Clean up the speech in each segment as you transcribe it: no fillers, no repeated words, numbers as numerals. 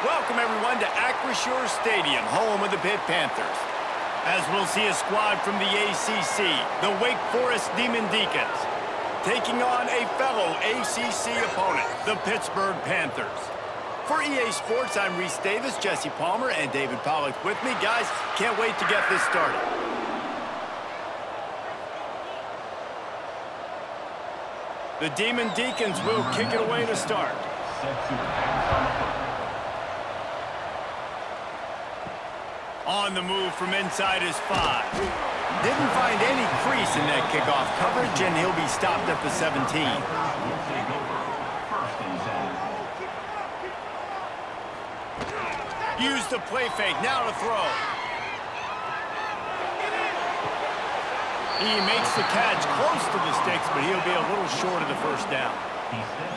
Welcome, everyone, to Acrisure Stadium, home of the Pitt Panthers. As we'll see a squad from the ACC, the Wake Forest Deacons, taking on a fellow ACC opponent, the Pittsburgh Panthers. For EA Sports, I'm Reese Davis, Jesse Palmer, and David Pollack with me. Guys, can't wait to get this started. The Deacons will kick it away to start. On the move from inside his 5. Didn't find any crease in that kickoff coverage, and he'll be stopped at the 17. Use the play fake, now to throw. He makes the catch close to the sticks, but he'll be a little short of the first down.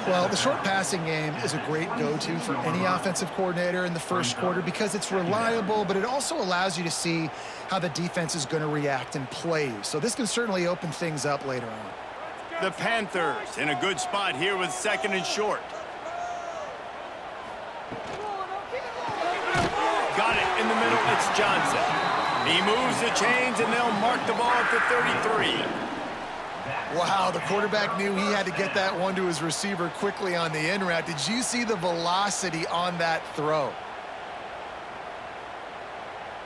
Well, the short passing game is a great go-to for any offensive coordinator in the first quarter because it's reliable, but it also allows you to see how the defense is going to react and play. So this can certainly open things up later on. The Panthers in a good spot here with 2nd and short. Got it in the middle, it's Johnson. He moves the chains, and they'll mark the ball at the 33. Wow, the quarterback knew he had to get that one to his receiver quickly on the in route. Did you see the velocity on that throw?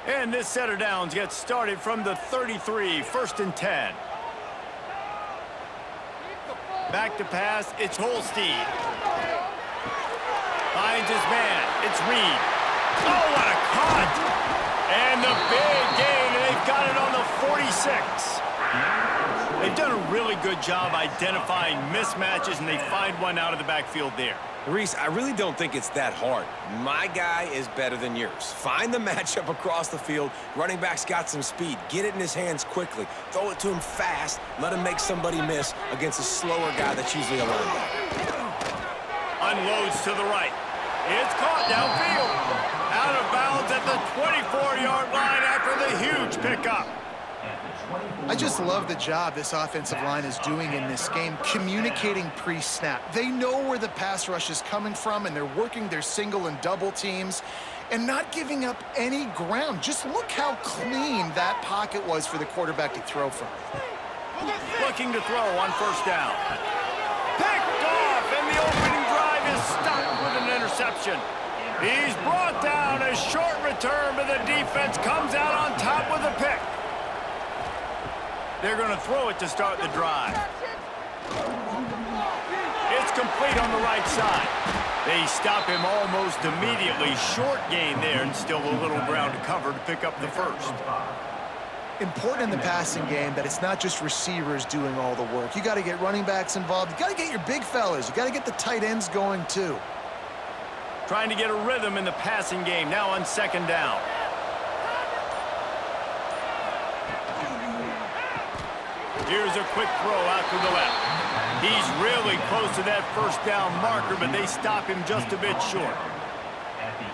And this set of downs gets started from the 33, 1st and 10. Back to pass, it's Holstein. Finds his man, it's Reed. Oh, what a cut! And the big gain, and they've got it on the 46. They've done a really good job identifying mismatches, and they find one out of the backfield there. Reese, I really don't think it's that hard. My guy is better than yours. Find the matchup across the field. Running back's got some speed. Get it in his hands quickly. Throw it to him fast. Let him make somebody miss against a slower guy that's usually a linebacker. Unloads to the right. It's caught downfield. Out of bounds at the 24-yard line after the huge pickup. I just love the job this offensive line is doing in this game, communicating pre-snap. They know where the pass rush is coming from, and they're working their single and double teams and not giving up any ground. Just look how clean that pocket was for the quarterback to throw from. Looking to throw on 1st down. Picked off, and the opening drive is stopped with an interception. He's brought down. A short return, but the defense comes out on top with a pick. They're going to throw it to start the drive. It's complete on the right side. They stop him almost immediately. Short gain there, and still a little ground to cover to pick up the 1st. Important in the passing game that it's not just receivers doing all the work. You got to get running backs involved. You got to get your big fellas. You got to get the tight ends going too. Trying to get a rhythm in the passing game now on 2nd down. Here's a quick throw out to the left. He's really close to that 1st down marker, but they stop him just a bit short.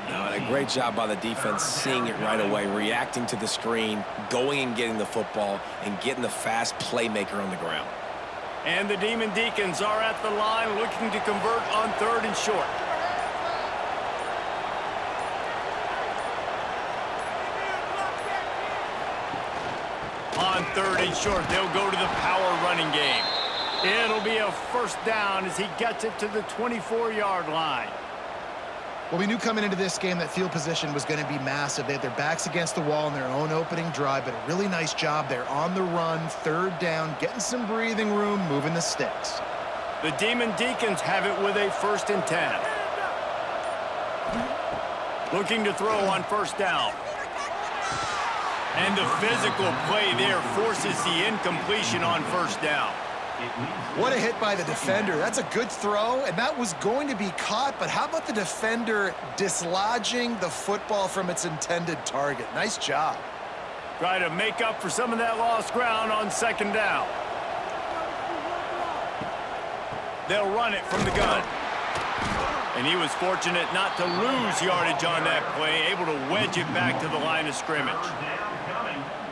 A great job by the defense, seeing it right away, reacting to the screen, going and getting the football, and getting the fast playmaker on the ground. And the Deacons are at the line looking to convert on 3rd and short. On 3rd and short, they'll go to the power running game. It'll be a 1st down as he gets it to the 24-yard line. Well, we knew coming into this game that field position was going to be massive. They had their backs against the wall in their own opening drive, but a really nice job there on the run, 3rd down, getting some breathing room, moving the sticks. The Deacons have it with a 1st and 10. Looking to throw on 1st down. And the physical play there forces the incompletion on 1st down. What a hit by the defender. That's a good throw, and that was going to be caught, but how about the defender dislodging the football from its intended target? Nice job. Try to make up for some of that lost ground on 2nd down. They'll run it from the gun. And he was fortunate not to lose yardage on that play, able to wedge it back to the line of scrimmage.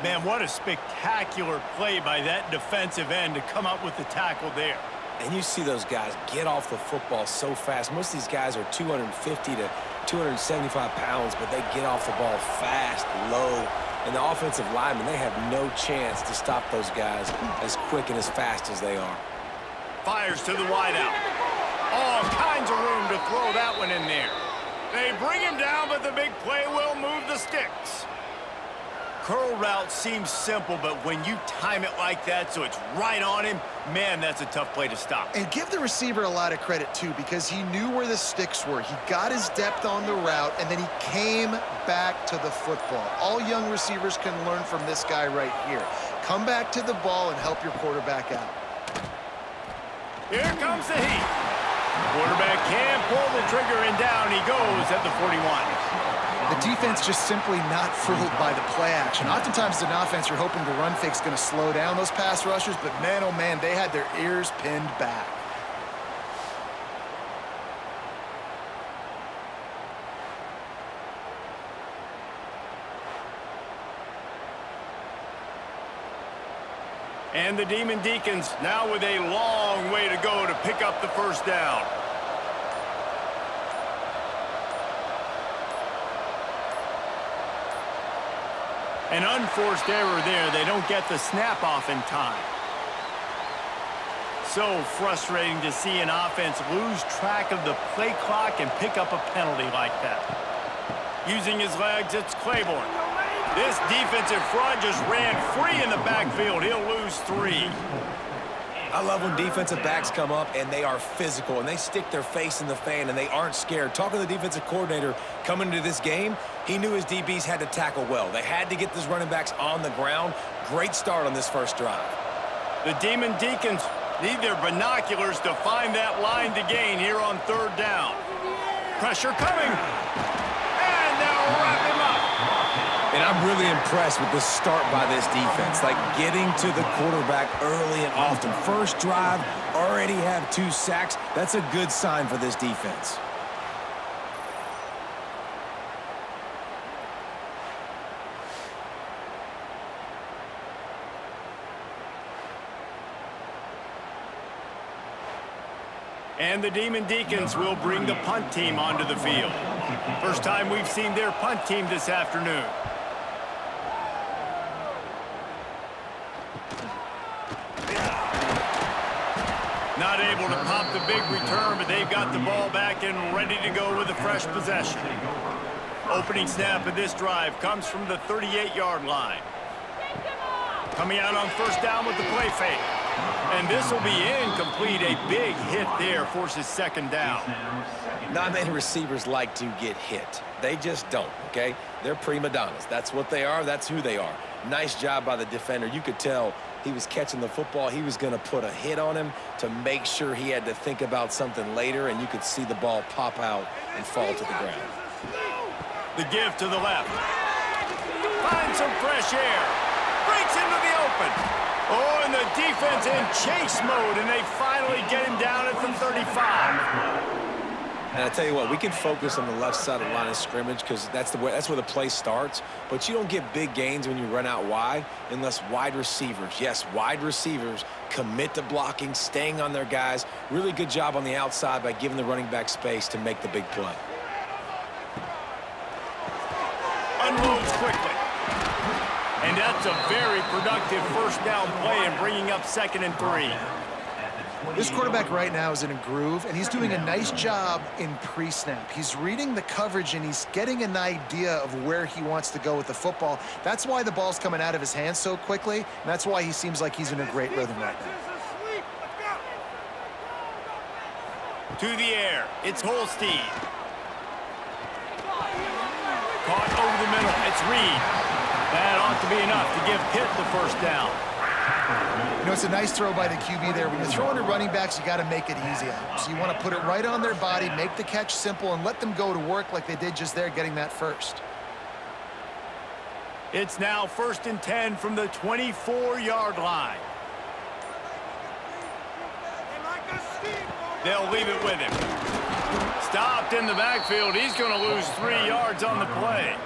Man, what a spectacular play by that defensive end to come up with the tackle there. And you see those guys get off the football so fast. Most of these guys are 250 to 275 pounds, but they get off the ball fast, low. And the offensive linemen, they have no chance to stop those guys as quick and as fast as they are. Fires to the wideout. All kinds of room to throw that one in there. They bring him down, but the big play will move the sticks. Curl route seems simple, but when you time it like that so it's right on him, man, that's a tough play to stop. And give the receiver a lot of credit, too, because he knew where the sticks were. He got his depth on the route, and then he came back to the football. All young receivers can learn from this guy right here. Come back to the ball and help your quarterback out. Here comes the heat. Quarterback can't pull the trigger, and down he goes at the 41. The defense just simply not fooled by the play action. Oftentimes, as an offense, you're hoping the run fake's going to slow down those pass rushers, but man, oh man, they had their ears pinned back. And the Demon Deacons now with a long way to go to pick up the first down. An unforced error there. They don't get the snap off in time. So frustrating to see an offense lose track of the play clock and pick up a penalty like that. Using his legs, it's Claiborne. This defensive front just ran free in the backfield. He'll lose 3. I love when defensive backs come up and they are physical and they stick their face in the fan and they aren't scared. Talking to the defensive coordinator coming into this game, he knew his DBs had to tackle well. They had to get those running backs on the ground. Great start on this first drive. The Demon Deacons need their binoculars to find that line to gain here on third down. Pressure coming. And they'll wrap him up. And I'm really impressed with the start by this defense, like getting to the quarterback early and often. First drive, already have 2 sacks. That's a good sign for this defense. And the Demon Deacons will bring the punt team onto the field. First time we've seen their punt team this afternoon. Not able to pop the big return, but they've got the ball back and ready to go with a fresh possession. Opening snap of this drive comes from the 38-yard line. Coming out on first down with the play fake. And this will be incomplete. A big hit there forces second down. Not many receivers like to get hit. They just don't, okay? They're prima donnas. That's what they are. That's who they are. Nice job by the defender. You could tell he was catching the football. He was going to put a hit on him to make sure he had to think about something later, and you could see the ball pop out and fall to the ground. The give to the left. Finds some fresh air. Breaks into the open. Oh, and the defense in chase mode, and they finally get him down at the 35. And I tell you what, we can focus on the left side of the line of scrimmage because that's where the play starts. But you don't get big gains when you run out wide unless wide receivers, yes, wide receivers, commit to blocking, staying on their guys. Really good job on the outside by giving the running back space to make the big play. Unloads quickly. And that's a very productive first down play and bringing up 2nd and 3. This quarterback right now is in a groove, and he's doing a nice job in pre-snap. He's reading the coverage, and he's getting an idea of where he wants to go with the football. That's why the ball's coming out of his hands so quickly, and that's why he seems like he's in a great rhythm right now. To the air, it's Holstein. Caught over the middle, it's Reed. That ought to be enough to give Pitt the first down. You know, it's a nice throw by the QB there. When you're throwing to running backs, you got to make it easy on them. So you want to put it right on their body, make the catch simple, and let them go to work like they did just there, getting that first. It's now 1st and 10 from the 24-yard line. They'll leave it with him. Stopped in the backfield. He's going to lose 3 yards on the play.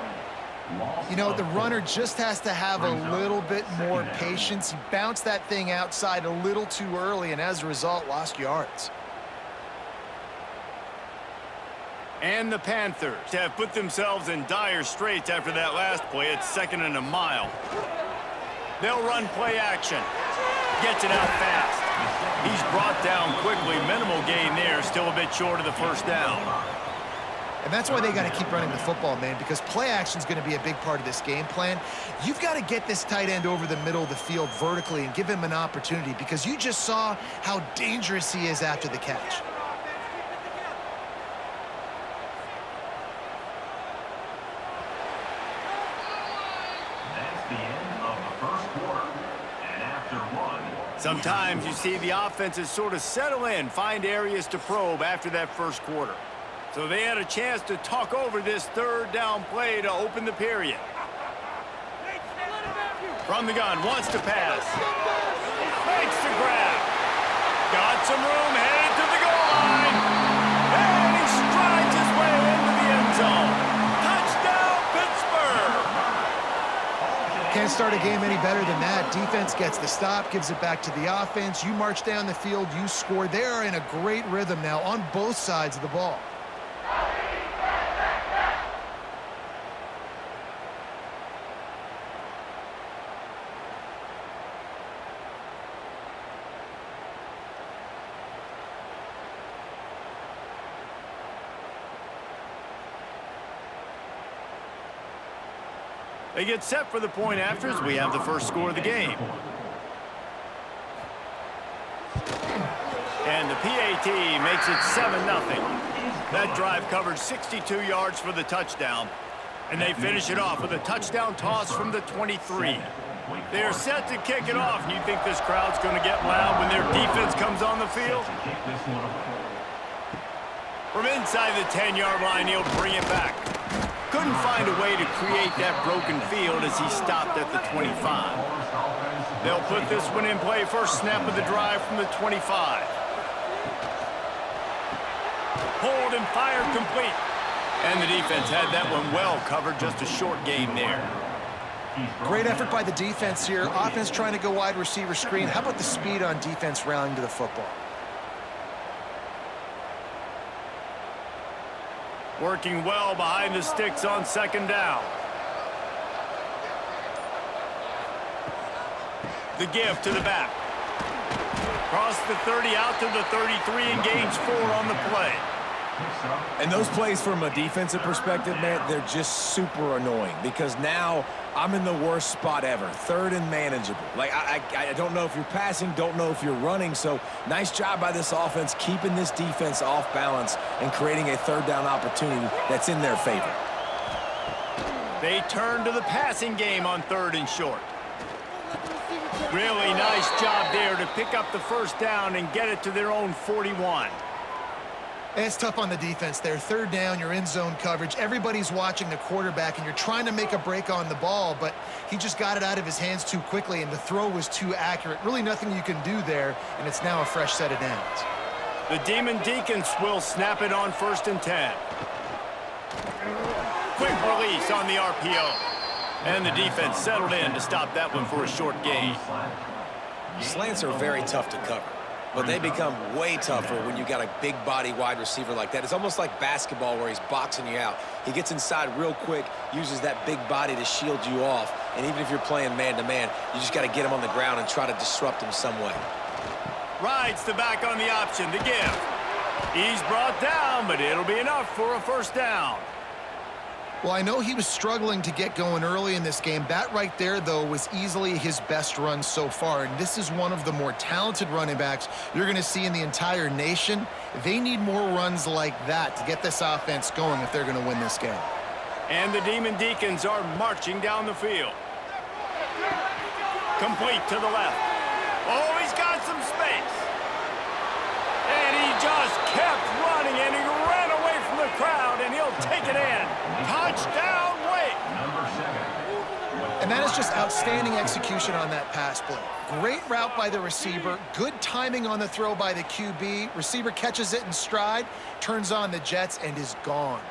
You know, the runner just has to have a little bit more patience. He bounced that thing outside a little too early, and as a result, lost yards. And the Panthers have put themselves in dire straits after that last play. It's 2nd and a mile. They'll run play action. Gets it out fast. He's brought down quickly. Minimal gain there. Still a bit short of the first down. And that's why they got to keep running the football, man, because play action is going to be a big part of this game plan. You've got to get this tight end over the middle of the field vertically and give him an opportunity, because you just saw how dangerous he is after the catch. Sometimes you see the offenses sort of settle in, find areas to probe after that first quarter. So they had a chance to talk over this 3rd down play to open the period. From the gun, wants to pass. Makes the grab. Got some room, headed to the goal line. And he strides his way into the end zone. Touchdown, Pittsburgh! Can't start a game any better than that. Defense gets the stop, gives it back to the offense. You march down the field, you score. They are in a great rhythm now on both sides of the ball. They get set for the point after as we have the first score of the game. And the PAT makes it 7-0. That drive covered 62 yards for the touchdown. And they finish it off with a touchdown toss from the 23. They're set to kick it off, and you think this crowd's going to get loud when their defense comes on the field? From inside the 10-yard line, he'll bring it back. Couldn't find a way to create that broken field as he stopped at the 25. They'll put this one in play. First snap of the drive from the 25. Hold and fire complete. And the defense had that one well covered. Just a short gain there. Great effort by the defense here. Offense trying to go wide receiver screen. How about the speed on defense rallying to the football? Working well behind the sticks on 2nd down. The give to the back. Across the 30, out to the 33, and gains 4 on the play. And those plays from a defensive perspective, man, they're just super annoying because now I'm in the worst spot ever. 3rd and manageable. Like, I don't know if you're passing, don't know if you're running. So nice job by this offense keeping this defense off balance and creating a 3rd down opportunity that's in their favor. They turn to the passing game on 3rd and short. Really nice job there to pick up the first down and get it to their own 41. It's tough on the defense there. 3rd down, you're in zone coverage. Everybody's watching the quarterback, and you're trying to make a break on the ball, but he just got it out of his hands too quickly, and the throw was too accurate. Really nothing you can do there, and it's now a fresh set of downs. The Deacons will snap it on 1st and 10. Quick release on the RPO. And the defense settled in to stop that one for a short gain. Slants are very tough to cover, but they become way tougher when you got a big body wide receiver like that. It's almost like basketball where he's boxing you out. He gets inside real quick, uses that big body to shield you off, and even if you're playing man-to-man, you just got to get him on the ground and try to disrupt him some way. Rides the back on the option to give. He's brought down, but it'll be enough for a first down. Well, I know he was struggling to get going early in this game. That right there, though, was easily his best run so far. And this is one of the more talented running backs you're going to see in the entire nation. They need more runs like that to get this offense going if they're going to win this game. And the Deacons are marching down the field. Complete to the left. Oh, he's got some space. And he just kept running, and he ran away from the crowd, and he'll take it in. Touchdown, Wake! And that is just outstanding execution on that pass play. Great route by the receiver, good timing on the throw by the QB. Receiver catches it in stride, turns on the jets, and is gone.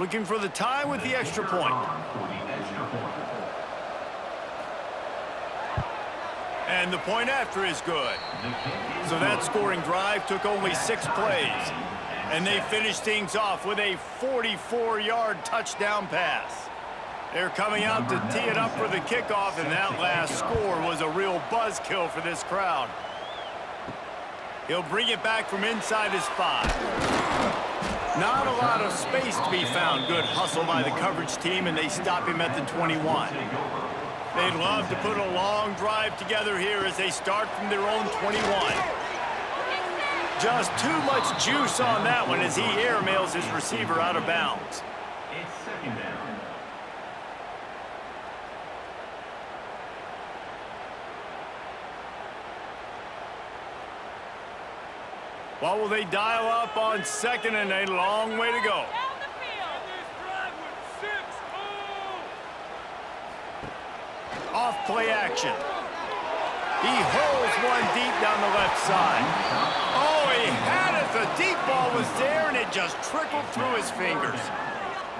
Looking for the tie with the extra point. And the point after is good. So that scoring drive took only 6 plays. And they finished things off with a 44-yard touchdown pass. They're coming out to tee it up for the kickoff, and that last score was a real buzzkill for this crowd. He'll bring it back from inside his 5. Not a lot of space to be found. Good hustle by the coverage team, and they stop him at the 21. They'd love to put a long drive together here as they start from their own 21. Just too much juice on that one as he airmails his receiver out of bounds. It's second down. What will they dial up on second and a long way to go? Off play action. He holds one deep down the left side. Oh, he had it. The deep ball was there, and it just trickled through his fingers.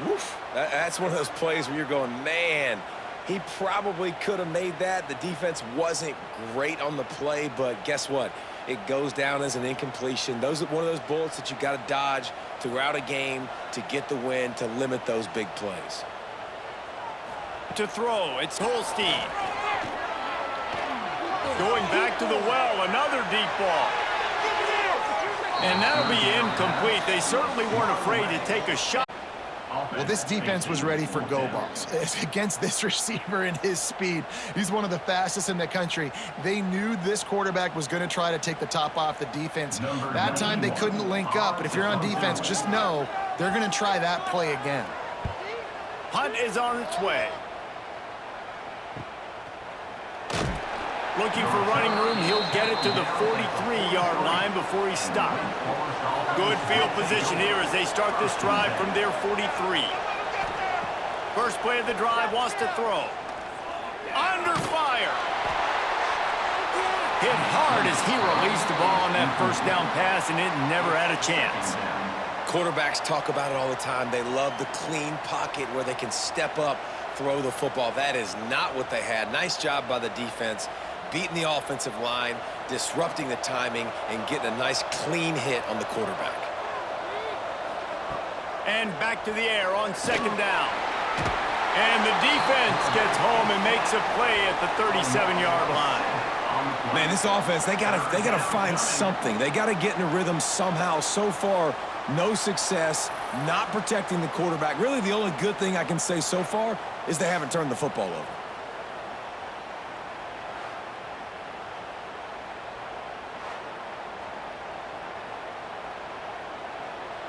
Woof. That's one of those plays where you're going, man, he probably could have made that. The defense wasn't great on the play, but guess what? It goes down as an incompletion. Those are one of those bullets that you got to dodge throughout a game to get the win, to limit those big plays. To throw, it's Holstein. Going back to the well, another deep ball. And that'll be incomplete. They certainly weren't afraid to take a shot. Well, this defense was ready for go balls. Against this receiver and his speed, he's one of the fastest in the country. They knew this quarterback was going to try to take the top off the defense. That time they couldn't link up, but if you're on defense, just know they're going to try that play again. Punt is on its way. Looking for running room, he'll get it to the 43-yard line before he stopped. Good field position here as they start this drive from their 43. First play of the drive, wants to throw. Under fire. Hit hard as he released the ball on that first down pass, and it never had a chance. Quarterbacks talk about it all the time. They love the clean pocket where they can step up, throw the football. That is not what they had. Nice job by the defense, beating the offensive line, disrupting the timing, and getting a nice clean hit on the quarterback. And back to the air on second down. And the defense gets home and makes a play at the 37-yard line. Man, this offense, they gotta find something. They gotta get in a rhythm somehow. So far, no success, not protecting the quarterback. Really, the only good thing I can say so far is they haven't turned the football over.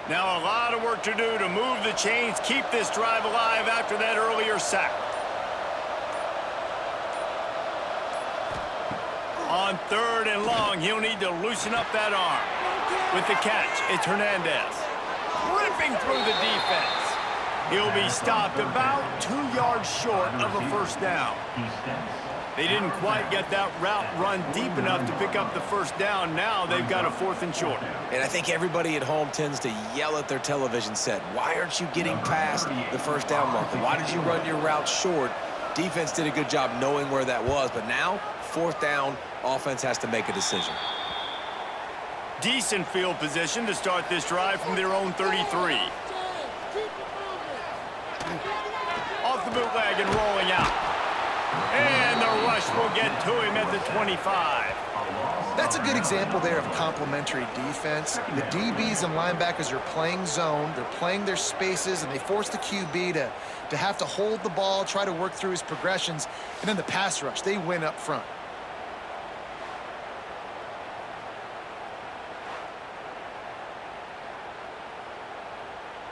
Now a lot of work to do to move the chains, keep this drive alive after that earlier sack. On third and long, he'll need to loosen up that arm. With the catch, it's Hernandez. Ripping through the defense. He'll be stopped about 2 yards short of a first down. They didn't quite get that route run deep enough to pick up the first down. Now they've got a 4th and short. And I think everybody at home tends to yell at their television set. Why aren't you getting past the first down marker? Why did you run your route short? Defense did a good job knowing where that was. But now, 4th down, offense has to make a decision. Decent field position to start this drive from their own 33. Off the bootleg and rolling out. And the rush will get to him at the 25. That's a good example there of complementary defense. The DBs and linebackers are playing zone, they're playing their spaces, and they force the QB to have to hold the ball, try to work through his progressions, and then the pass rush, they win up front.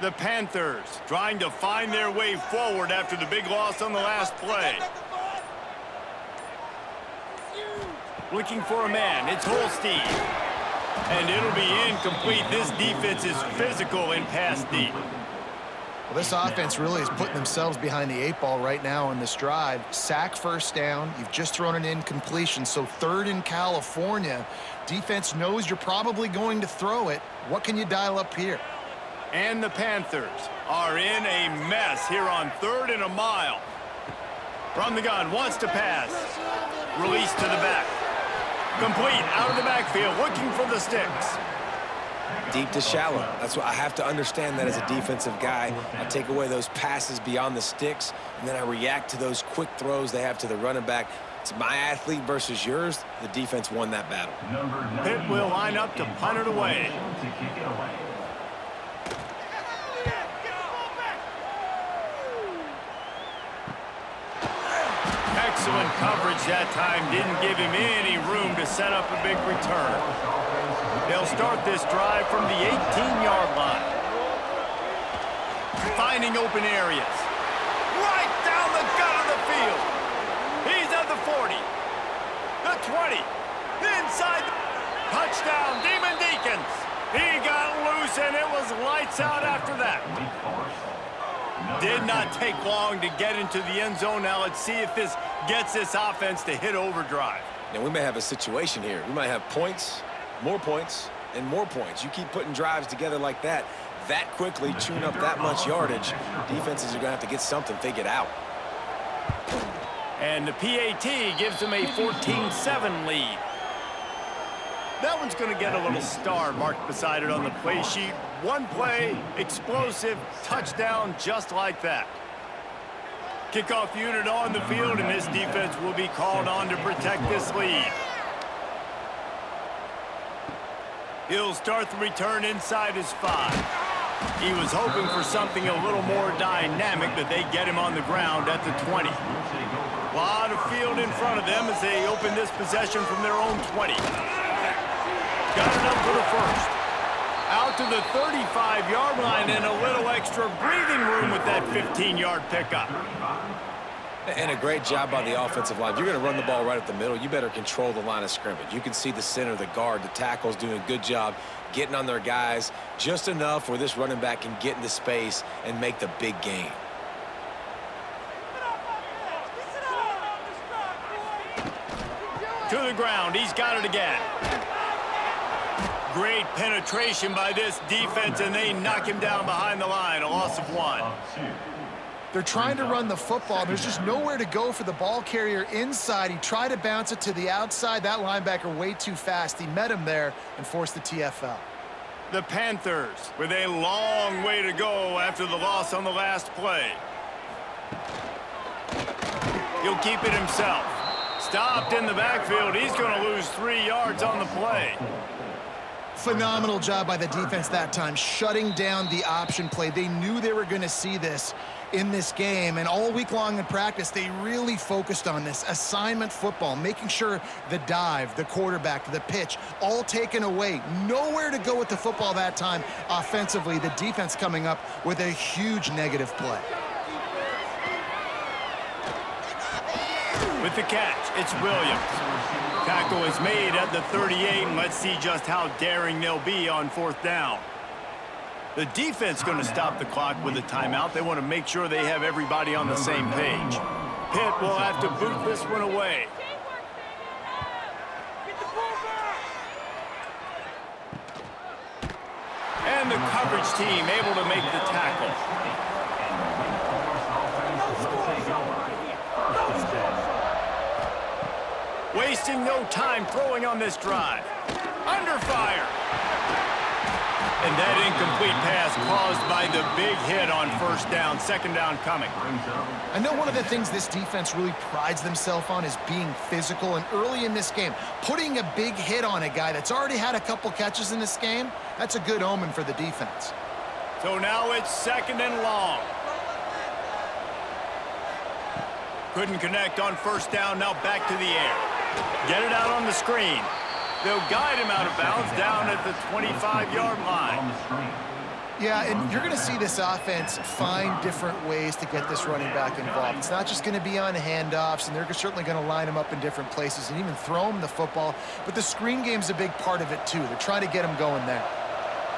The Panthers trying to find their way forward after the big loss on the last play. Looking for a man, it's Holstein. And it'll be incomplete. This defense is physical in pass deep. Well, this offense really is putting themselves behind the 8 ball right now in this drive. Sack first down. You've just thrown an incompletion, so 3rd in California. Defense knows you're probably going to throw it. What can you dial up here? And the Panthers are in a mess here on 3rd and a mile. From the gun, wants to pass. Release to the back. Complete, out of the backfield, looking for the sticks. Deep to shallow. That's what I have to understand that as a defensive guy. I take away those passes beyond the sticks, and then I react to those quick throws they have to the running back. It's my athlete versus yours. The defense won that battle. Pitt will line up to punt it away. Excellent coverage that time. Didn't give him any room to set up a big return. They'll start this drive from the 18-yard line. Finding open areas. Right down the gut of the field. He's at the 40. The 20. Inside. Touchdown, Demon Deacons. He got loose, and it was lights out after that. Did not take long to get into the end zone. Now let's see if this gets this offense to hit overdrive. Now we may have a situation here. We might have points, and more points. You keep putting drives together like that quickly, chewing up that much yardage, defenses are going to have to get something figured out. And the PAT gives them a 14-7 lead. That one's going to get a little star marked beside it on the play sheet. One play, explosive, touchdown, just like that. Kickoff unit on the field, and this defense will be called on to protect this lead. He'll start the return inside his 5. He was hoping for something a little more dynamic, but they get him on the ground at the 20. A lot of field in front of them as they open this possession from their own 20. Got it up for the first. Out to the 35-yard line and a little extra breathing room with that 15-yard pickup. And a great job by the offensive line. You're going to run the ball right up the middle. You better control the line of scrimmage. You can see the center, the guard, the tackles doing a good job getting on their guys just enough where this running back can get into space and make the big gain. To the ground. He's got it again. Great penetration by this defense, and they knock him down behind the line. A loss of 1. They're trying to run the football. There's just nowhere to go for the ball carrier inside. He tried to bounce it to the outside. That linebacker way too fast. He met him there and forced the TFL. The Panthers with a long way to go after the loss on the last play. He'll keep it himself. Stopped in the backfield. He's going to lose 3 yards on the play. Phenomenal job by the defense that time, shutting down the option play. They knew they were going to see this in this game, and all week long in practice, they really focused on this assignment football, making sure the dive, the quarterback, the pitch, all taken away. Nowhere to go with the football that time offensively. The defense coming up with a huge negative play. With the catch, it's Williams. Tackle is made at the 38, and let's see just how daring they'll be on 4th down. The defense going to stop the clock with a timeout. They want to make sure they have everybody on the same page. Pitt will have to boot this one away. And the coverage team able to make the tackle. Wasting no time throwing on this drive. Under fire. And that incomplete pass caused by the big hit on 1st down, 2nd down coming. I know one of the things this defense really prides themselves on is being physical, and early in this game, putting a big hit on a guy that's already had a couple catches in this game, that's a good omen for the defense. So now it's 2nd and long. Couldn't connect on 1st down, now back to the air. Get it out on the screen. They'll guide him out of bounds down at the 25-yard line. Yeah, and you're going to see this offense find different ways to get this running back involved. It's not just going to be on handoffs, and they're certainly going to line him up in different places and even throw him the football. But the screen game's a big part of it, too. They're trying to get him going there.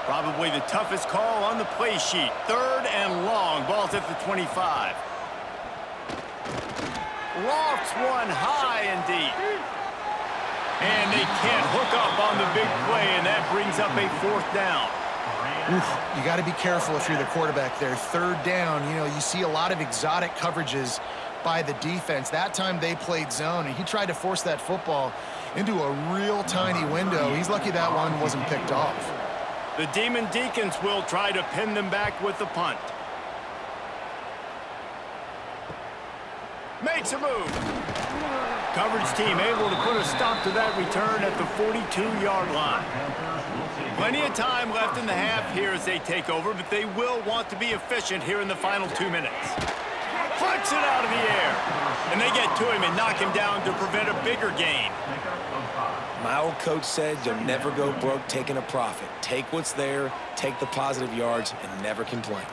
Probably the toughest call on the play sheet. 3rd and long. Ball's at the 25. Lofts one high and deep. And they can't hook up on the big play, and that brings up a 4th down. You got to be careful if you're the quarterback there. Third down, you know, you see a lot of exotic coverages by the defense. That time they played zone, and he tried to force that football into a real tiny window. He's lucky that one wasn't picked off. The Deacons will try to pin them back with the punt. Makes a move. Coverage team able to put a stop to that return at the 42-yard line. Plenty of time left in the half here as they take over, but they will want to be efficient here in the final 2 minutes. Flicks it out of the air. And they get to him and knock him down to prevent a bigger gain. My old coach said you'll never go broke taking a profit. Take what's there, take the positive yards, and never complain.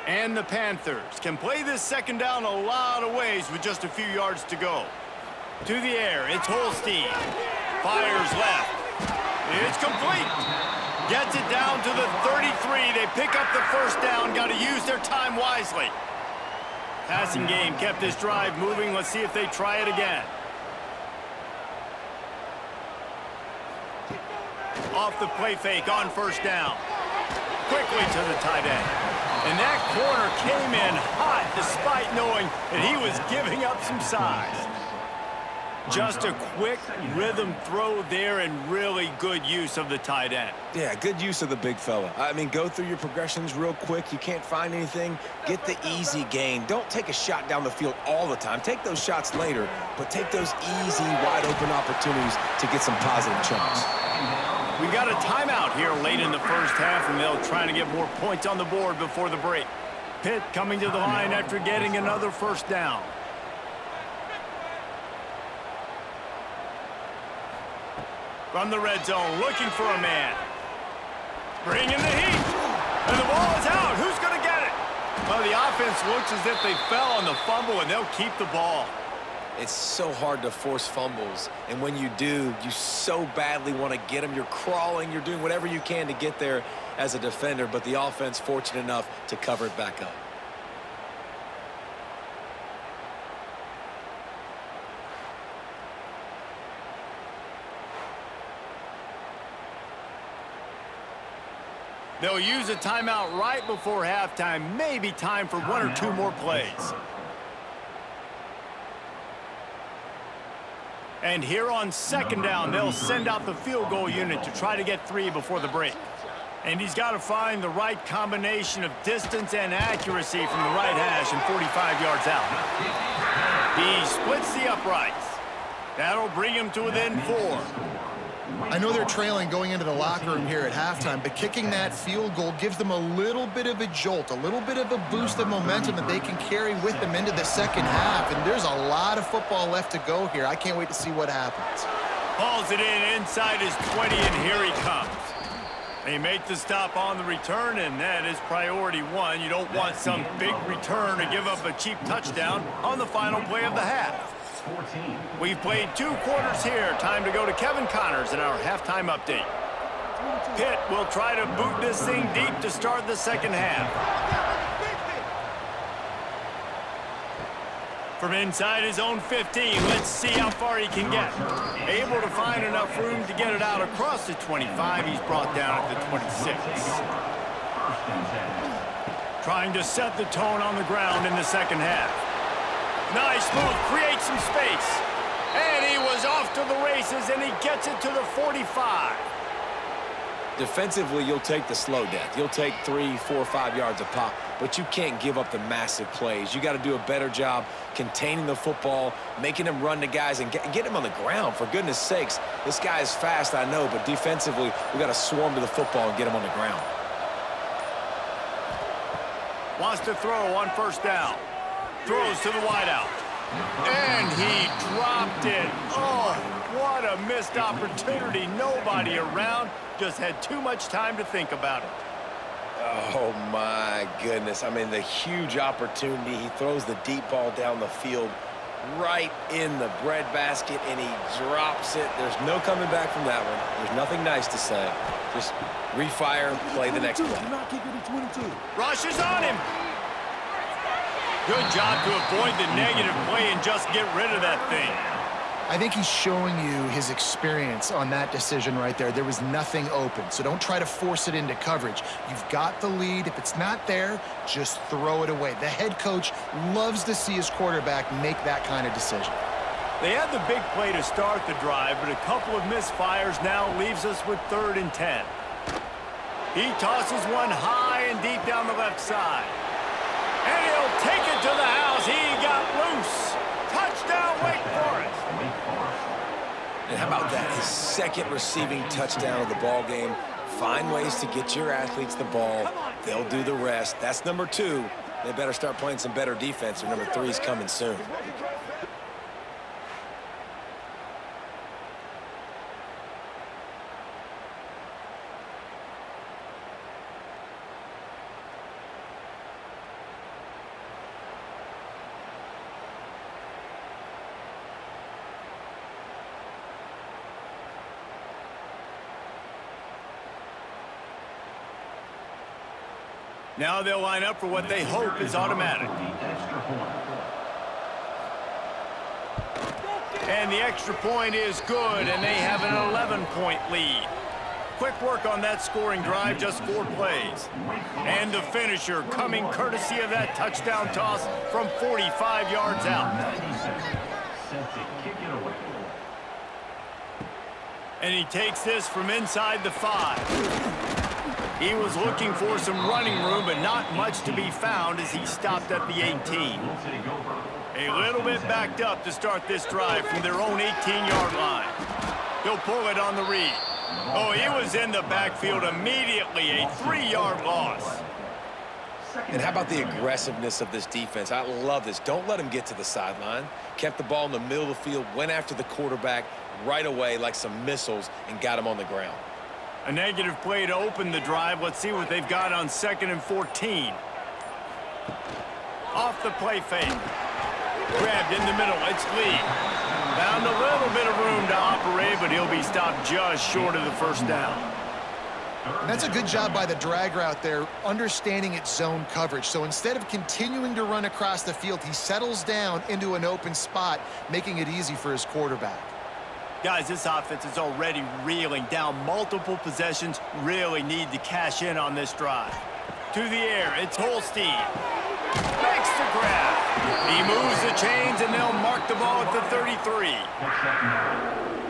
And the Panthers can play this second down a lot of ways with just a few yards to go. To the air, it's Holstein. Fires left. It's complete. Gets it down to the 33. They pick up the first down. Got to use their time wisely. Passing game kept this drive moving. Let's see if they try it again. Off the play fake on first down. Quickly to the tight end. And that corner came in hot despite knowing that he was giving up some size. Just a quick rhythm throw there and really good use of the tight end. Yeah, good use of the big fella. I mean, go through your progressions real quick. You can't find anything. Get the easy gain. Don't take a shot down the field all the time. Take those shots later, but take those easy, wide-open opportunities to get some positive chunks. We got a timeout here late in the first half, and they'll try to get more points on the board before the break. Pitt coming to the line after getting another first down. From the red zone, looking for a man. Bringing the heat. And the ball is out. Who's going to get it? Well, the offense looks as if they fell on the fumble, and they'll keep the ball. It's so hard to force fumbles, and when you do, you so badly want to get them. You're crawling, you're doing whatever you can to get there as a defender, but the offense fortunate enough to cover it back up. They'll use a timeout right before halftime. Maybe time for one or two more plays. And here on second down, they'll send out the field goal unit to try to get 3 before the break. And he's got to find the right combination of distance and accuracy from the right hash and 45 yards out. He splits the uprights. That'll bring him to within 4. I know they're trailing going into the locker room here at halftime, but kicking that field goal gives them a little bit of a jolt, a little bit of a boost of momentum that they can carry with them into the second half. And there's a lot of football left to go here. I can't wait to see what happens. Hauls it in inside his 20, and here he comes. They make the stop on the return, and that is priority 1. You don't want some big return to give up a cheap touchdown on the final play of the half. We've played 2 quarters here. Time to go to Kevin Connors in our halftime update. Pitt will try to boot this thing deep to start the second half. From inside his own 15, let's see how far he can get. Able to find enough room to get it out across the 25. He's brought down at the 26. Trying to set the tone on the ground in the second half. Nice move, creates some space. And he was off to the races, and he gets it to the 45. Defensively, you'll take the slow death. You'll take 3, 4, 5 yards a pop, but you can't give up the massive plays. You got to do a better job containing the football, making him run to guys, and get him on the ground. For goodness sakes, this guy is fast, I know, but defensively, we got to swarm to the football and get him on the ground. Wants to throw on first down. Throws to the wideout. And he dropped it. Oh, what a missed opportunity. Nobody around. Just had too much time to think about it. Oh, my goodness. I mean, the huge opportunity. He throws the deep ball down the field right in the breadbasket, and he drops it. There's no coming back from that one. There's nothing nice to say. Just refire and play the next play. Rushes on him. Good job to avoid the negative play and just get rid of that thing. I think he's showing you his experience on that decision right there. There was nothing open, so don't try to force it into coverage. You've got the lead. If it's not there, just throw it away. The head coach loves to see his quarterback make that kind of decision. They had the big play to start the drive, but a couple of misfires now leaves us with 3rd and 10. He tosses one high and deep down the left side. And he'll take it to the house. He got loose. Touchdown, Wake Forest. And how about that? His 2nd receiving touchdown of the ball game. Find ways to get your athletes the ball. They'll do the rest. That's number 2. They better start playing some better defense, or number 3 is coming soon. Now they'll line up for what they hope is automatic. And the extra point is good, and they have an 11-point lead. Quick work on that scoring drive, just 4 plays. And the finisher coming courtesy of that touchdown toss from 45 yards out. And he takes this from inside the 5. He was looking for some running room, but not much to be found as he stopped at the 18. A little bit backed up to start this drive from their own 18-yard line. He'll pull it on the read. Oh, he was in the backfield immediately, a 3-yard loss. And how about the aggressiveness of this defense? I love this. Don't let him get to the sideline. Kept the ball in the middle of the field, went after the quarterback right away like some missiles, and got him on the ground. A negative play to open the drive. Let's see what they've got on 2nd and 14. Off the play fake. Grabbed in the middle. It's Lee. Found a little bit of room to operate, but he'll be stopped just short of the 1st down. And that's a good job by the drag route there, understanding its zone coverage. So instead of continuing to run across the field, he settles down into an open spot, making it easy for his quarterback. Guys, this offense is already reeling down multiple possessions. Really need to cash in on this drive. To the air, it's Holstein. Makes the grab. He moves the chains, and they'll mark the ball at the 33.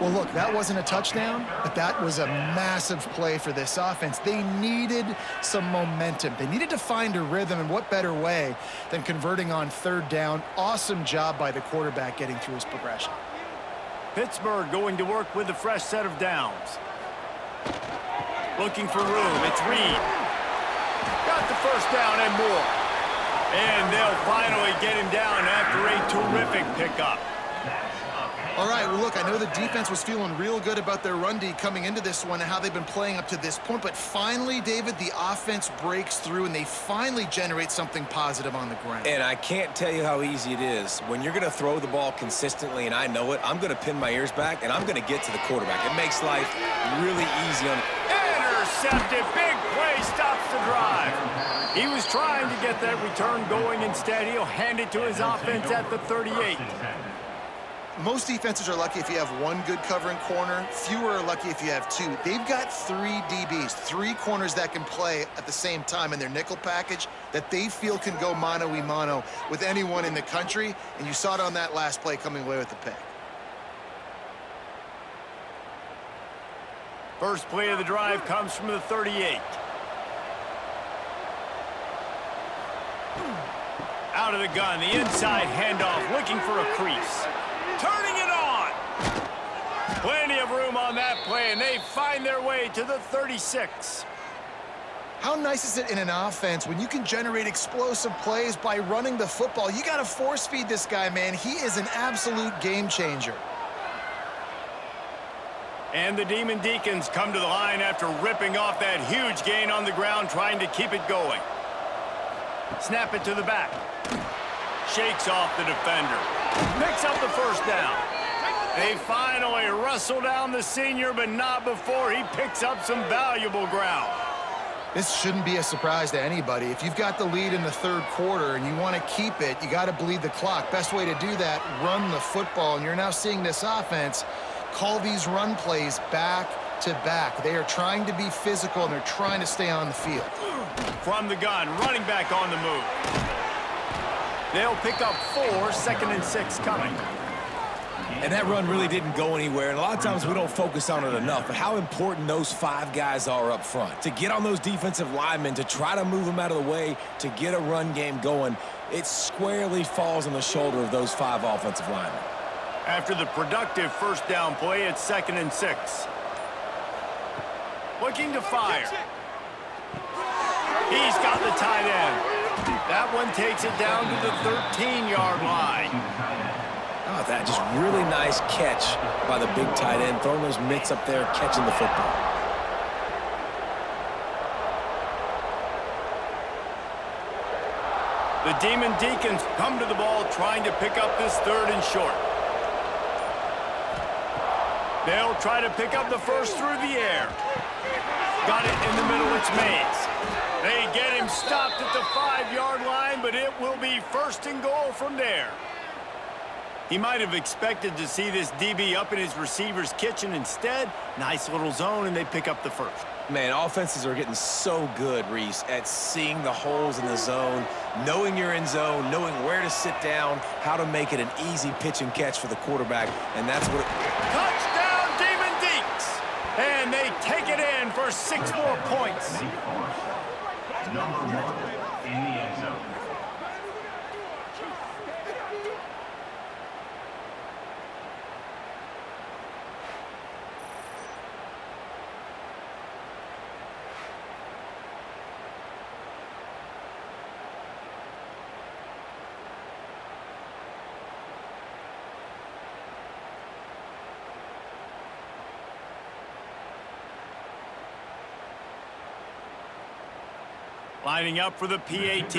Well, look, that wasn't a touchdown, but that was a massive play for this offense. They needed some momentum. They needed to find a rhythm, and what better way than converting on 3rd down. Awesome job by the quarterback getting through his progression. Pittsburgh going to work with a fresh set of downs. Looking for room. It's Reed. Got the 1st down and more. And they'll finally get him down after a terrific pickup. All right, well, look, I know the defense was feeling real good about their run D coming into this one and how they've been playing up to this point, but finally, David, the offense breaks through and they finally generate something positive on the ground. And I can't tell you how easy it is. When you're going to throw the ball consistently, and I know it, I'm going to pin my ears back, and I'm going to get to the quarterback. It makes life really easy on... Intercepted. Big play stops the drive. He was trying to get that return going. Instead, he'll hand it to his offense at the 38. Most defenses are lucky if you have 1 good covering corner. Fewer are lucky if you have 2. They've got 3 DBs, 3 corners that can play at the same time in their nickel package that they feel can go mano-a-mano with anyone in the country, and you saw it on that last play coming away with the pick. First play of the drive comes from the 38. Out of the gun, the inside handoff, looking for a crease. Turning it on. Plenty of room on that play, and they find their way to the 36. How nice is it in an offense when you can generate explosive plays by running the football? You got to force feed this guy, man. He is an absolute game changer. And the Demon Deacons come to the line after ripping off that huge gain on the ground, trying to keep it going. Snap it to the back. Shakes off the defender. Picks up the 1st down. They finally wrestle down the senior, but not before he picks up some valuable ground. This shouldn't be a surprise to anybody. If you've got the lead in the third quarter and you want to keep it, you got to bleed the clock. Best way to do that, run the football. And you're now seeing this offense call these run plays back to back. They are trying to be physical, and they're trying to stay on the field. From the gun, running back on the move. They'll pick up 4, 2nd and 6 coming. And that run really didn't go anywhere, and a lot of times we don't focus on it enough, but how important those 5 guys are up front. To get on those defensive linemen, to try to move them out of the way, to get a run game going, it squarely falls on the shoulder of those 5 offensive linemen. After the productive first down play, it's 2nd and 6. Looking to fire. He's got the tight end. That one takes it down to the 13-yard line. Oh, that just really nice catch by the big tight end, throwing those mitts up there, catching the football. The Deacons come to the ball trying to pick up this 3rd and short. They'll try to pick up the first through the air. Got it in the middle, it's Mays. They get him stopped at the 5-yard line, but it will be 1st and goal from there. He might have expected to see this DB up in his receiver's kitchen. Instead, nice little zone, and they pick up the first. Man, offenses are getting so good, Reese, at seeing the holes in the zone, knowing you're in zone, knowing where to sit down, how to make it an easy pitch and catch for the quarterback, and that's what Touchdown, Deacons! And they take it in for 6 more points. Number 1 in the end zone. Lining up for the PAT.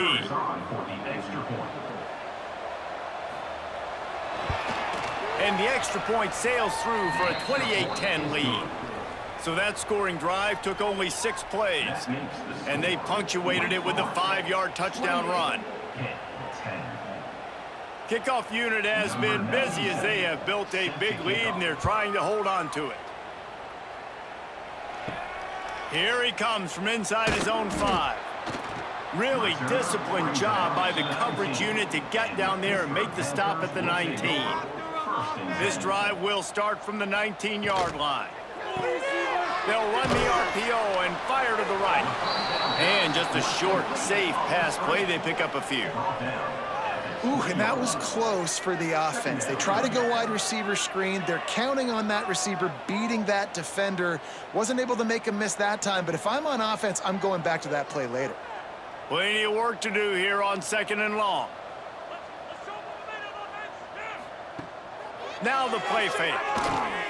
And the extra point sails through for a 28-10 lead. So that scoring drive took only 6 plays. And they punctuated it with a 5-yard touchdown run. Kickoff unit has been busy as they have built a big lead, and they're trying to hold on to it. Here he comes from inside his own 5. Really disciplined job by the coverage unit to get down there and make the stop at the 19. This drive will start from the 19-yard line. They'll run the RPO and fire to the right. And just a short, safe pass play. They pick up a few. Ooh, and that was close for the offense. They try to go wide receiver screen. They're counting on that receiver beating that defender. Wasn't able to make a miss that time, but if I'm on offense, I'm going back to that play later. Plenty of work to do here on 2nd and long. Now the play fake.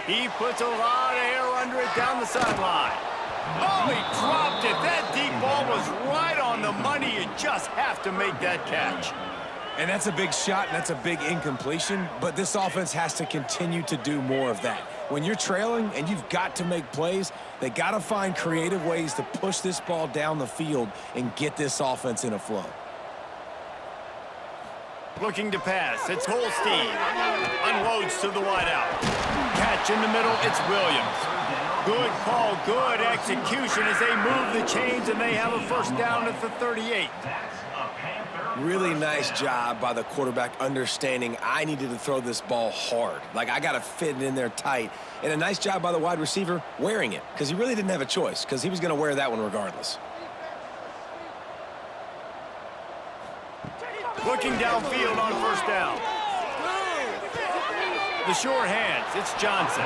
He puts a lot of air under it down the sideline. Oh, he dropped it. That deep ball was right on the money. You just have to make that catch. And that's a big shot, and that's a big incompletion, but this offense has to continue to do more of that. When you're trailing and you've got to make plays, they got to find creative ways to push this ball down the field and get this offense in a flow. Looking to pass, it's Holstein. Unloads to the wideout. Catch in the middle, it's Williams. Good call, good execution as they move the chains, and they have a first down at the 38. Really nice job by the quarterback understanding I needed to throw this ball hard. Like, I got to fit it in there tight. And a nice job by the wide receiver wearing it, because he really didn't have a choice, because he was going to wear that one regardless. Looking downfield on first down. The sure hands, it's Johnson.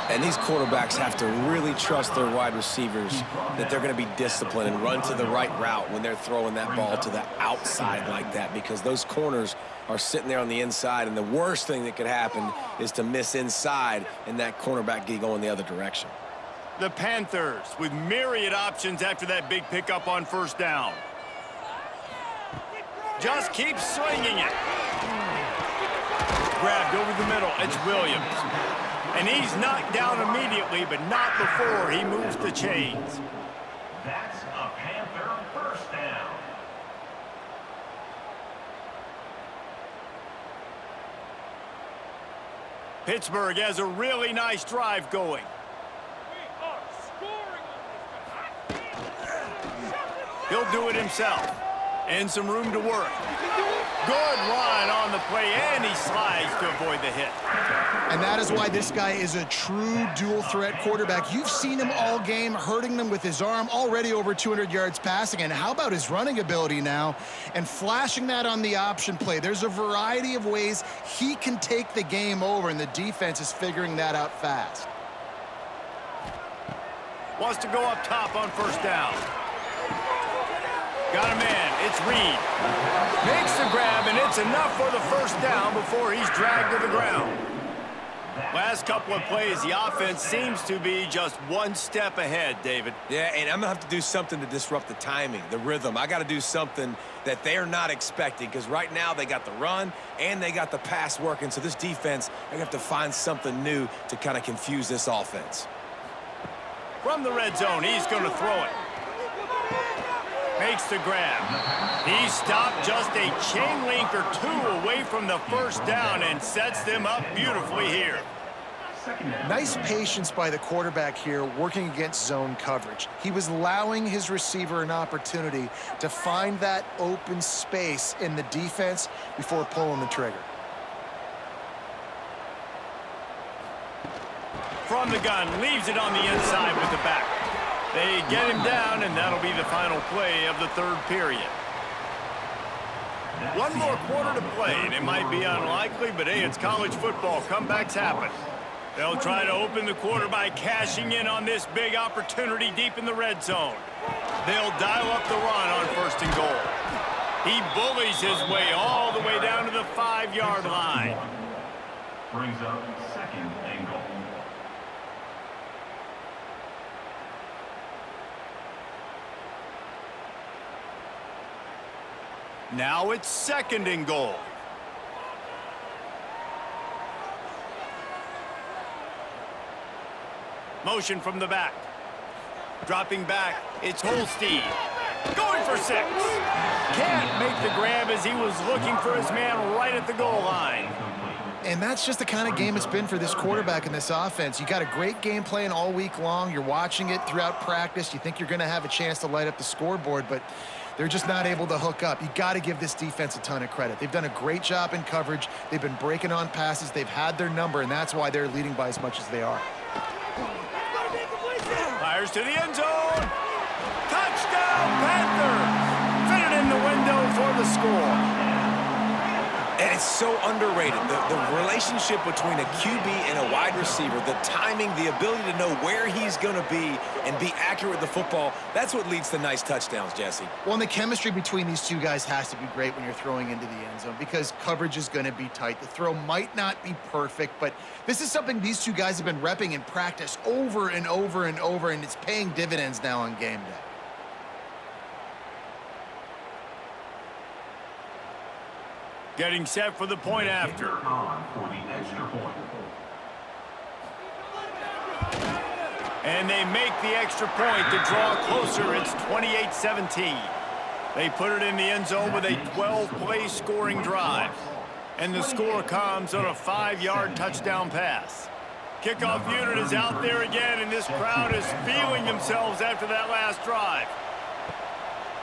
And these quarterbacks have to really trust their wide receivers that they're going to be disciplined and run to the right route when they're throwing that ball to the outside like that, because those corners are sitting there on the inside, and the worst thing that could happen is to miss inside and that cornerback get going the other direction. The Panthers with myriad options after that big pickup on first down. Just keep swinging it. Grabbed over the middle, it's Williams. And he's knocked down immediately, but not before he moves the chains. That's a Pittsburgh has a really nice drive going. He'll do it himself. And some room to work. Good run on the play, and he slides to avoid the hit. And that is why this guy is a true dual-threat quarterback. You've seen him all game, hurting them with his arm, already over 200 yards passing. And how about his running ability now? And flashing that on the option play. There's a variety of ways he can take the game over, and the defense is figuring that out fast. Wants to go up top on first down. Got a man. It's Reed. Makes the grab, and it's enough for the first down before he's dragged to the ground. Last couple of plays, the offense seems to be just one step ahead, David. Yeah, and I'm going to have to do something to disrupt the timing, the rhythm. I got to do something that they're not expecting, because right now they got the run and they got the pass working. So this defense, they're going to have to find something new to kind of confuse this offense. From the red zone, he's going to throw it. Makes the grab. He stopped just a chain link or two away from the first down and sets them up beautifully here. Nice patience by the quarterback here working against zone coverage. He was allowing his receiver an opportunity to find that open space in the defense before pulling the trigger. From the gun, leaves it on the inside with the back. They get him down, and that'll be the final play of the third period. One more quarter to play, and it might be unlikely, but hey, it's college football. Comebacks happen. They'll try to open the quarter by cashing in on this big opportunity deep in the red zone. They'll dial up the run on first and goal. He bullies his way all the way down to the 5-yard line. Brings up second and goal. Now it's second and goal. Motion from the back. Dropping back, it's Holstein. Going for 6. Can't make the grab as he was looking for his man right at the goal line. And that's just the kind of game it's been for this quarterback in this offense. You got a great game plan all week long. You're watching it throughout practice. You think you're going to have a chance to light up the scoreboard, but they're just not able to hook up. You got to give this defense a ton of credit. They've done a great job in coverage. They've been breaking on passes. They've had their number, and that's why they're leading by as much as they are. Fires to the end zone. Touchdown, Panthers! Fitted in the window for the score. And it's so underrated. The relationship between a QB and a wide receiver, the timing, the ability to know where he's going to be and be accurate with the football, that's what leads to nice touchdowns, Jesse. Well, and the chemistry between these two guys has to be great when you're throwing into the end zone because coverage is going to be tight. The throw might not be perfect, but this is something these two guys have been repping in practice over and over and over, and it's paying dividends now on game day. Getting set for the point after. On for the extra point. And they make the extra point to draw closer. It's 28-17. They put it in the end zone with a 12-play scoring drive. And the score comes on a 5-yard touchdown pass. Kickoff unit is out there again, and this crowd is feeling themselves after that last drive.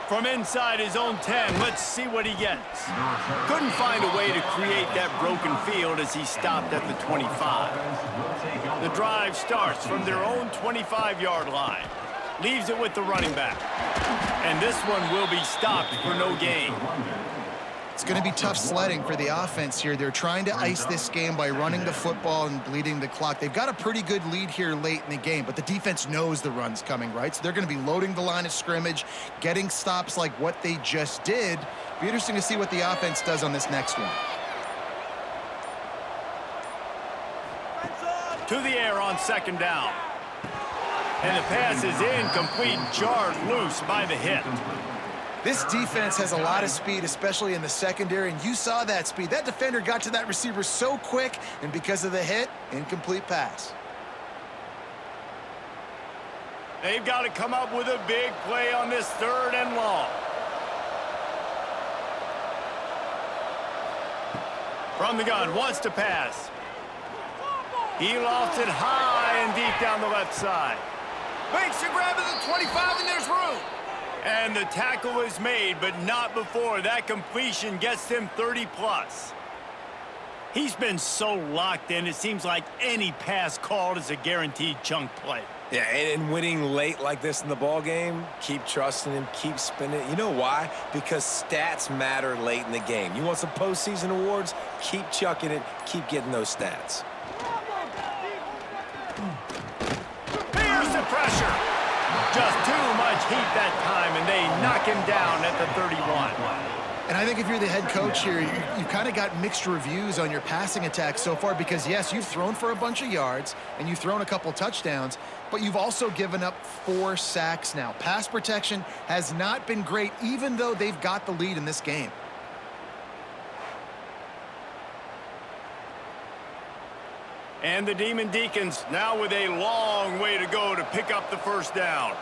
From inside his own 10, let's see what he gets. Couldn't find a way to create that broken field as he stopped at the 25. The drive starts from their own 25-yard line. Leaves it with the running back. And this one will be stopped for no gain. It's going to be tough sledding for the offense here. They're trying to ice this game by running the football and bleeding the clock. They've got a pretty good lead here late in the game, but the defense knows the run's coming, right? So they're going to be loading the line of scrimmage, getting stops like what they just did. Be interesting to see what the offense does on this next one. To the air on second down. And the pass is incomplete, jarred loose by the hit. This defense has a lot of speed, especially in the secondary, and you saw that speed. That defender got to that receiver so quick, and because of the hit, incomplete pass. They've got to come up with a big play on this third and long. From the gun, wants to pass. He lofts it high and deep down the left side. Makes a grab at the 25, and there's room. And the tackle is made, but not before that completion gets him 30+. He's been so locked in, it seems like any pass called is a guaranteed chunk play. Yeah, and winning late like this in the ball game, keep trusting him, keep spinning. You know why? Because stats matter late in the game. You want some postseason awards? Keep chucking it, keep getting those stats. Here's the pressure. Just too much heat that time, and they knock him down at the 31. And I think if you're the head coach here, you've kind of got mixed reviews on your passing attack so far because, yes, you've thrown for a bunch of yards and you've thrown a couple touchdowns, but you've also given up 4 sacks now. Pass protection has not been great, even though they've got the lead in this game. And the Demon Deacons now with a long way to go to pick up the first down.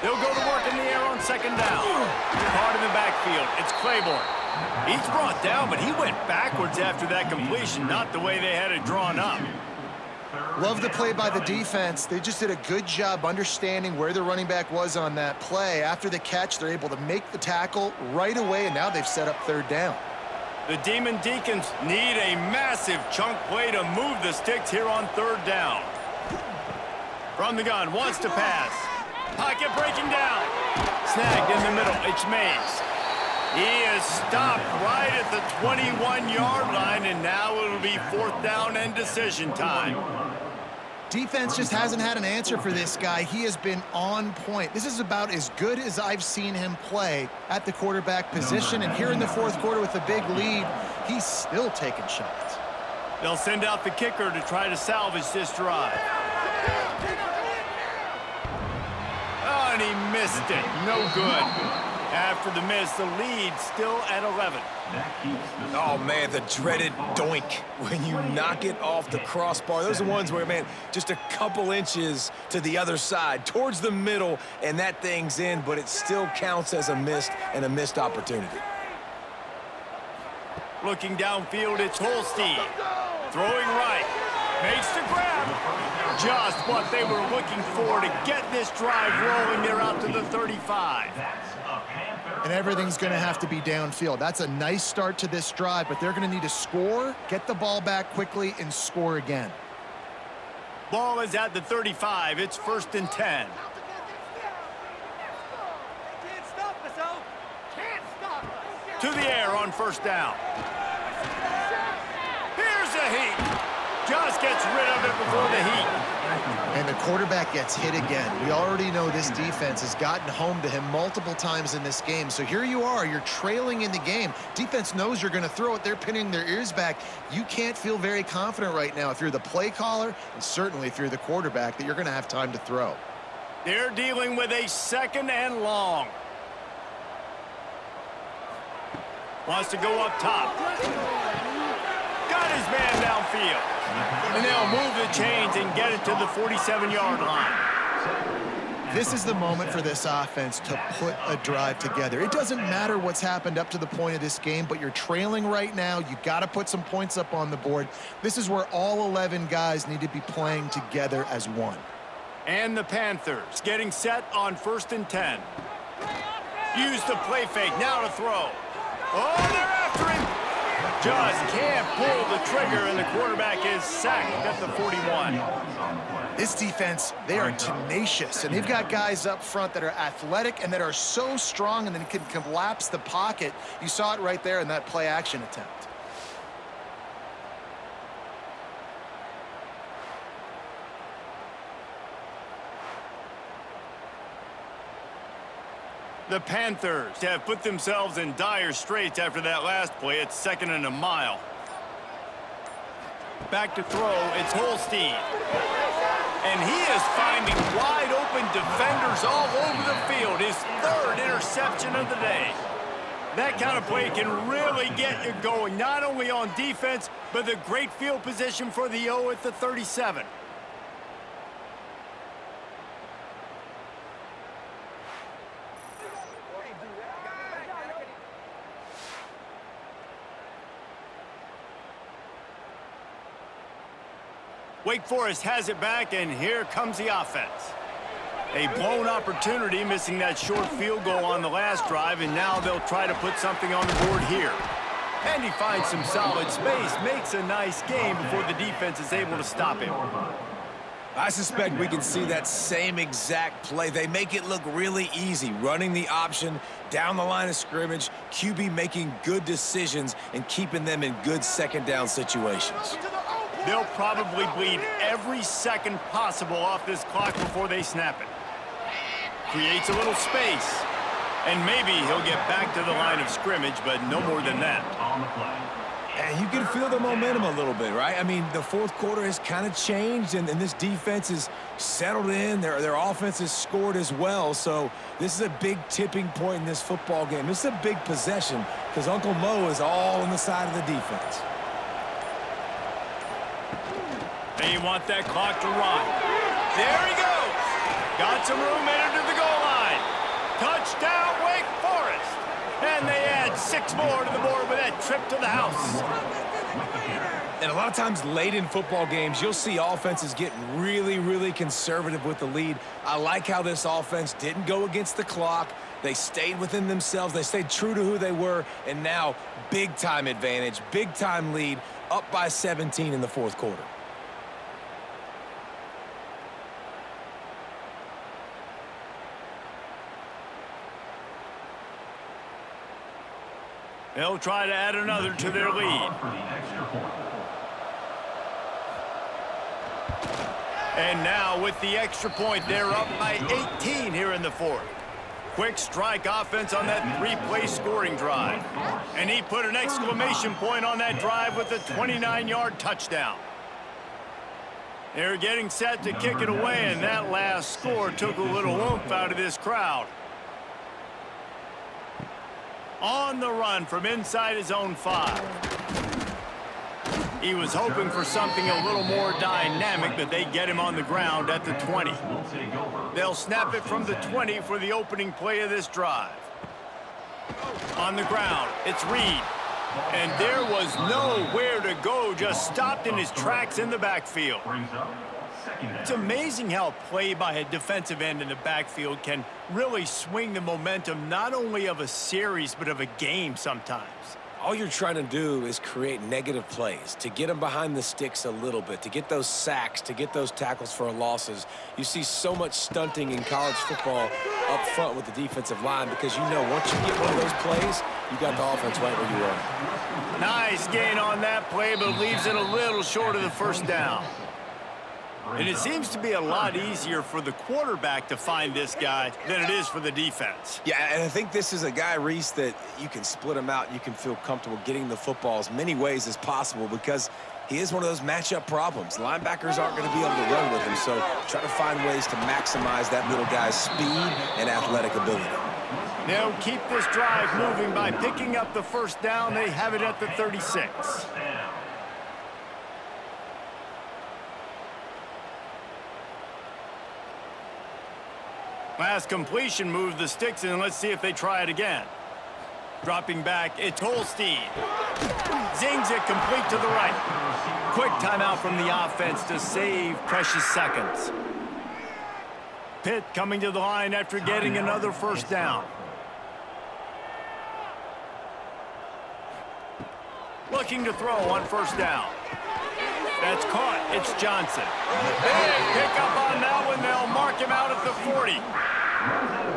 They'll go to work in the air on second down. Caught in the backfield. It's Claiborne. He's brought down, but he went backwards after that completion, not the way they had it drawn up. Love the play by the defense. They just did a good job understanding where the running back was on that play. After the catch, they're able to make the tackle right away, and now they've set up third down. The Demon Deacons need a massive chunk play to move the sticks here on third down. From the gun, wants to pass. Pocket breaking down. Snagged in the middle. It's Mays. He is stopped right at the 21-yard line, and now it'll be fourth down and decision time. Defense just hasn't had an answer for this guy. He has been on point. This is about as good as I've seen him play at the quarterback position. And here in the fourth quarter with a big lead, he's still taking shots. They'll send out the kicker to try to salvage this drive. Oh, and he missed it. No good. After the miss, the lead still at 11. Oh, man, the dreaded doink when you knock it off the crossbar. Those are the ones where, man, just a couple inches to the other side, towards the middle, and that thing's in, but it still counts as a missed opportunity. Looking downfield, it's Holstein. Throwing right. Makes the grab. Just what they were looking for to get this drive rolling. They're out to the 35. And everything's going to have to be downfield. That's a nice start to this drive, but they're going to need to score, get the ball back quickly, and score again. Ball is at the 35. It's 1st and 10. To the air on first down. Here's a heat. Just gets rid of it before the heat. And the quarterback gets hit again. We already know this defense has gotten home to him multiple times in this game. So here you are, you're trailing in the game. Defense knows you're going to throw it. They're pinning their ears back. You can't feel very confident right now if you're the play caller and certainly if you're the quarterback that you're going to have time to throw. They're dealing with a 2nd and long. Wants to go up top. Got his man downfield. And they'll move the chains and get it to the 47-yard line. This is the moment for this offense to put a drive together. It doesn't matter what's happened up to the point of this game, but you're trailing right now. You got to put some points up on the board. This is where all 11 guys need to be playing together as one. And the Panthers getting set on 1st and 10. Use the play fake, now to throw. Oh, they're after him. Just can't pull the trigger, and the quarterback is sacked at the 41. This defense, they are tenacious, and they've got guys up front that are athletic and that are so strong and then can collapse the pocket. You saw it right there in that play-action attempt. The Panthers have put themselves in dire straits after that last play. It's 2nd and a mile. Back to throw, it's Holstein. And he is finding wide open defenders all over the field. His 3rd interception of the day. That kind of play can really get you going, not only on defense, but the great field position for the O at the 37. Wake Forest has it back, and here comes the offense. A blown opportunity, missing that short field goal on the last drive, and now they'll try to put something on the board here. And he finds some solid space, makes a nice game before the defense is able to stop him. I suspect we can see that same exact play. They make it look really easy, running the option down the line of scrimmage, QB making good decisions and keeping them in good second down situations. They'll probably bleed every second possible off this clock before they snap it. Creates a little space. And maybe he'll get back to the line of scrimmage, but no more than that. On the play. And you can feel the momentum a little bit, right? I mean, the fourth quarter has kind of changed, and this defense is settled in. Their offense has scored as well, so this is a big tipping point in this football game. This is a big possession because Uncle Mo is all on the side of the defense. They want that clock to run. There he goes. Got some room entered to the goal line. Touchdown, Wake Forest. And they add 6 more to the board with that trip to the house. And a lot of times late in football games, you'll see offenses get really, really conservative with the lead. I like how this offense didn't go against the clock. They stayed within themselves. They stayed true to who they were. And now, big-time advantage, big-time lead, up by 17 in the fourth quarter. They'll try to add another to their lead. And now with the extra point, they're up by 18 here in the fourth. Quick strike offense on that 3-play scoring drive. And he put an exclamation point on that drive with a 29-yard touchdown. They're getting set to kick it away, and that last score took a little oomph out of this crowd. On the run from inside his own 5. He was hoping for something a little more dynamic, but they get him on the ground at the 20. They'll snap it from the 20 for the opening play of this drive. On the ground, it's Reed. And there was nowhere to go, just stopped in his tracks in the backfield. It's amazing how play by a defensive end in the backfield can really swing the momentum not only of a series but of a game sometimes. All you're trying to do is create negative plays, to get them behind the sticks a little bit, to get those sacks, to get those tackles for losses. You see so much stunting in college football up front with the defensive line because you know once you get one of those plays, you got the offense right where you are. Nice gain on that play, but leaves it a little short of the first down. And it seems to be a lot easier for the quarterback to find this guy than it is for the defense. Yeah, and I think this is a guy, Reese, that you can split him out. You can feel comfortable getting the football as many ways as possible because he is one of those matchup problems. Linebackers aren't going to be able to run with him, so try to find ways to maximize that little guy's speed and athletic ability. They'll keep this drive moving by picking up the first down. They have it at the 36. Last completion moved the sticks, and let's see if they try it again. Dropping back, it's Holstein. Zings it complete to the right. Quick timeout from the offense to save precious seconds. Pitt coming to the line after getting another first down. Looking to throw on first down. That's caught. It's Johnson. Big pickup on that one. They'll mark him out at the 40.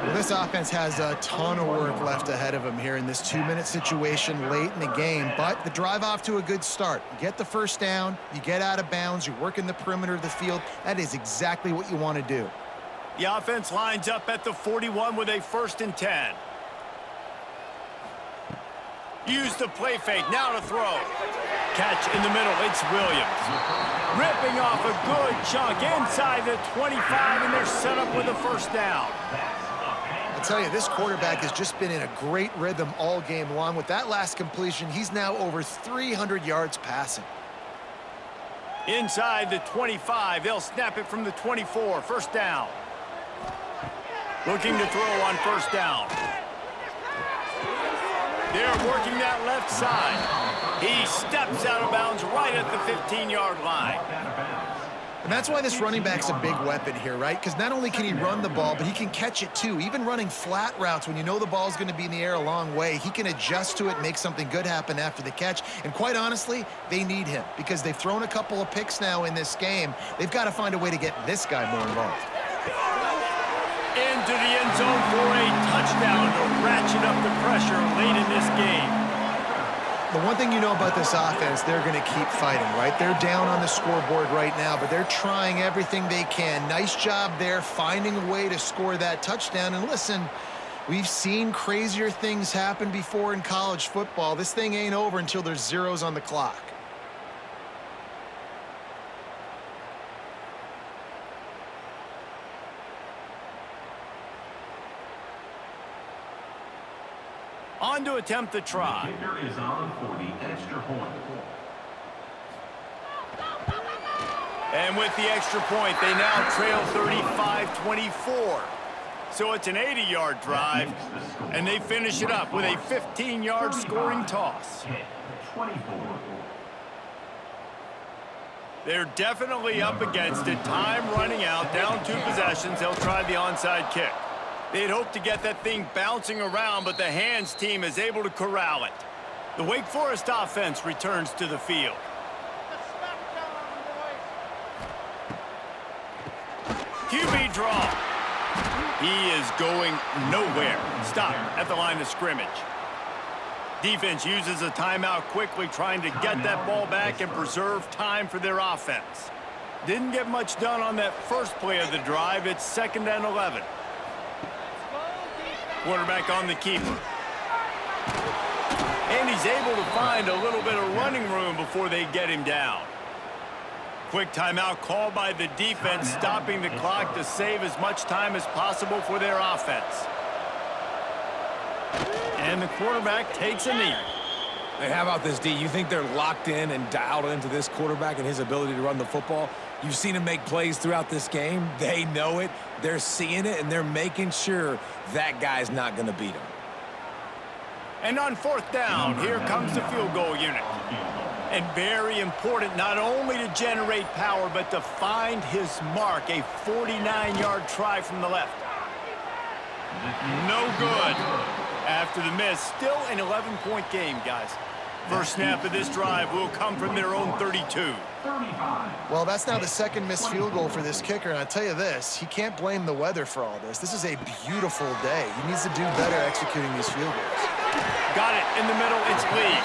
Well, this offense has a ton of work left ahead of them here in this 2-minute situation late in the game, but the drive off to a good start. You get the first down, you get out of bounds, you work in the perimeter of the field. That is exactly what you want to do. The offense lines up at the 41 with a 1st and 10. Use the play fake, now to throw. Catch in the middle, it's Williams. Ripping off a good chunk inside the 25, and they're set up with a first down. I'll tell you, this quarterback has just been in a great rhythm all game long. With that last completion, he's now over 300 yards passing. Inside the 25, they'll snap it from the 24, first down. Looking to throw on first down. They're working that left side. He steps out of bounds right at the 15-yard line. And that's why this running back's a big weapon here, right? Because not only can he run the ball, but he can catch it too. Even running flat routes when you know the ball's going to be in the air a long way, he can adjust to it, make something good happen after the catch. And quite honestly, they need him because they've thrown a couple of picks now in this game. They've got to find a way to get this guy more involved. Into the end zone for a touchdown to ratchet up the pressure late in this game. The one thing you know about this offense, they're going to keep fighting, right? They're down on the scoreboard right now, but they're trying everything they can. Nice job there, finding a way to score that touchdown. And listen, we've seen crazier things happen before in college football. This thing ain't over until there's zeros on the clock. On to attempt the try. The kicker is on for the extra point. And with the extra point, they now trail 35-24. So it's an 80-yard drive, and they finish it up with a 15-yard scoring toss. 24. They're definitely up against it. Time running out, down 2 possessions. They'll try the onside kick. They'd hope to get that thing bouncing around, but the hands team is able to corral it. The Wake Forest offense returns to the field. QB draw. He is going nowhere. Stop at the line of scrimmage. Defense uses a timeout quickly, trying to get that ball back and preserve time for their offense. Didn't get much done on that first play of the drive. It's 2nd and 11. Quarterback on the keeper. And he's able to find a little bit of running room before they get him down. Quick timeout called by the defense, stopping the clock to save as much time as possible for their offense. And the quarterback takes a knee. Hey, how about this, D? You think they're locked in and dialed into this quarterback and his ability to run the football? You've seen him make plays throughout this game. They know it. They're seeing it, and they're making sure that guy's not going to beat him. And on 4th down, here comes the field goal unit. And very important not only to generate power, but to find his mark. A 49-yard try from the left. No good. After the miss, still an 11-point game, guys. First snap of this drive will come from their own 32. Well, that's now the 2nd missed field goal for this kicker, and I tell you this, he can't blame the weather for all this. This is a beautiful day. He needs to do better executing these field goals. Got it in the middle, it's Lee.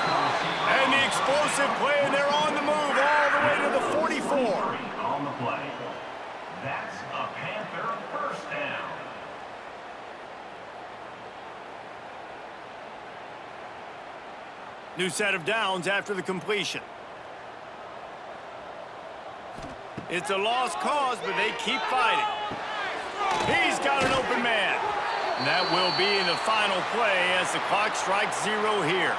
And the explosive play, and they're on the move all the way to the 44. On the play. That's a Panther first down. New set of downs after the completion. It's a lost cause, but they keep fighting. He's got an open man. And that will be the final play as the clock strikes 0 here.